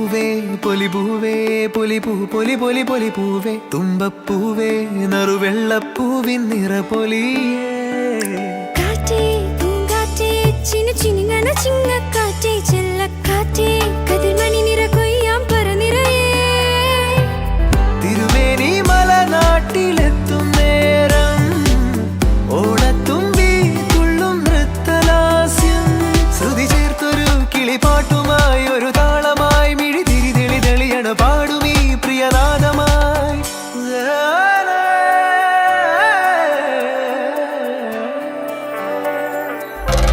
പൂവേ പൊലിപൂവേ പൊലിപൂ പൊലി പൊലി പൊലിപൂവേ തുമ്പപ്പൂവേ നറുവെള്ളപ്പൂവിൻ നിറപൊലിയേ കാറ്റേ പൂങ്കാറ്റേ ചിന്നുചിന്നുങ്ങണ ചിങ്ങക്കാറ്റേ ചെല്ലക്കാറ്റേ കതിർമണി നിറ കൊയ്യാം പറനിറയേ തിരുമേനി മലനാട്ടിലെത്തും നേരം ഓണത്തുമ്പി തുള്ളും നൃത്തലാസ്യം ശ്രുതി ചേർത്തൊരു കിളിപ്പാട്ടുമായി ഒരു താളമായി മിഴി തിരി തെളി തെളിയണ പാടുമീ പ്രിയനാദമായി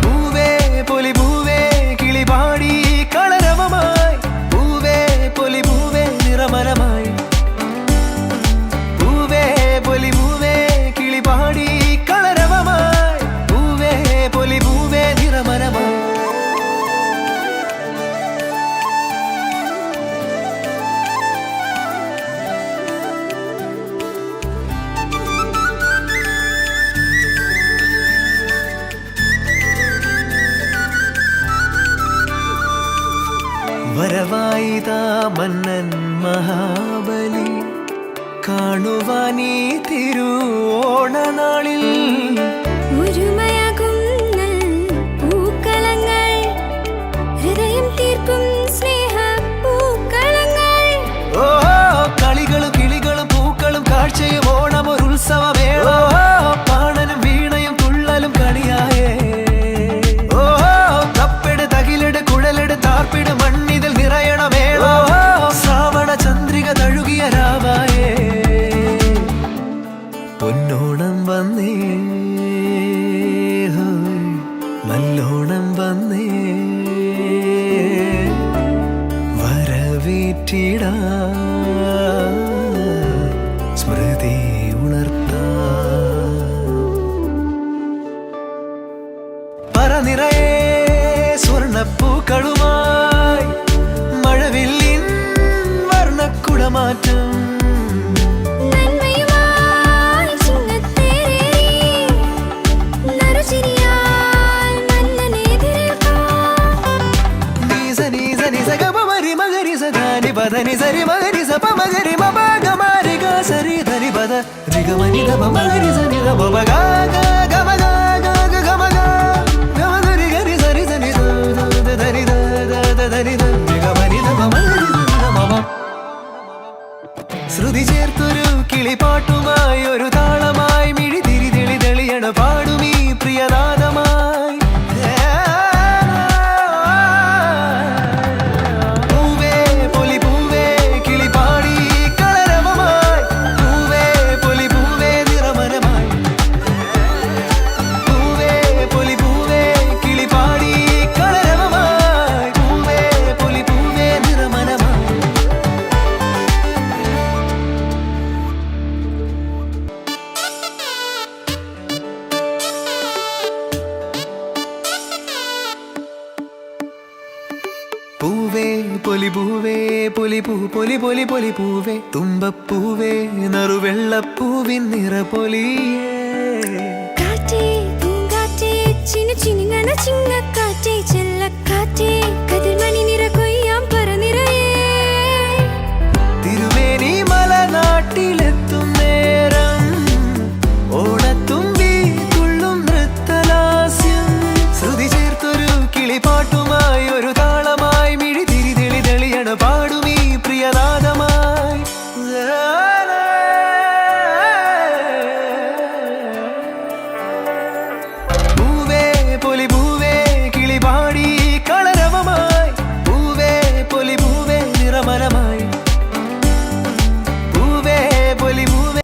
പൂവേ പൊലിപൂവേ കിളിപാടി കളരവമായി പൂവേ പൊലിപൂവേ നിറമരമായി പൂവേ പൊലിപൂവേ കിളിപാടി കളരവമായി പൂവേ പൊലിപൂവേ നിറമരമായി വരവായിതാ മന്നൻ മഹാബലി കാണുവാനീ തിരുവോണനാളിൽ ഒരുമയാകും പൂക്കളങ്ങൾ ഹൃദയം തീർക്കും സ്നേഹ പൂക്കളങ്ങൾ ഓ കളികളും കിളികളും പൂക്കളും കാഴ്ചയും ഓണം ഒരു ഉത്സവമേള പാണനും വീണയും തുള്ളലും കളിയായേ ഓ കപ്പെട് തകിലെട് കുഴലെട് താർപ്പിട് മണ്ണിതിൽ നിറയണമേള ശ്രാവണ ചന്ദ്രിക തഴുകിയ രാവായേ പൊന്നോണം വന്നേ ഹോയ്, നല്ലോണം വന്നേ വരവേറ്റിടാ സ്മൃതി ഉണർത്താ പറനിറയെ സ്വർണ്ണപ്പൂക്കളുമായി മഴവില്ലിൻ വർണ്ണക്കുടമാറ്റം നന്മയുമായി ചിങ്ങത്തേരേറി നറുചിരിയാൽ മന്നനെതിരേൽക്കാം നീസ നീസ നിസ ഗമ മരി മഗരി സദാനി പദ നിസരി മഗരി സപ മഗരി മപഗമാരി ഗ സരി ധരി പദ രിഗമനി ധപ മഗരി സനി ധപ മഗ ഗ ഗമ ഗ ഗ ഗ ഗമ ഗ ഗമ ധരി ഗരി സരി സനി ധ ധ ധരി ധ ധ ധ ധരി ധ രിഗമനി ധപ മഗരി സനി ധ മപ ശ്രുതി ചേർത്തൊരു കിളിപ്പാട്ടുമായി ഒരു താളമായി മിഴി തിരി തെളി തെളിയണ പാടുമീ പ്രിയനാദമായി പൂവേ പൊലിപൂവേ കിളിപാടി കളരവമായി പൂവേ പൊലിപൂവേ നിറമരമായി പൂവേ പൊലിപൂവേ കിളിപാടി കളരവമായി പൂവേ പൊലിപൂവേ നിറമരമായി പൂവേ പൊലിപൂവേ പൊലിപൂ പൊലി പൊലി പൊലിപൂവേ തുമ്പപ്പൂവേ നറുവെള്ളപ്പൂവിൻ നിറപൊലിയേ കാറ്റേ പൂങ്കാറ്റേ ചിന്നുചിന്നുങ്ങണ ചിങ്ങക്കാറ്റേ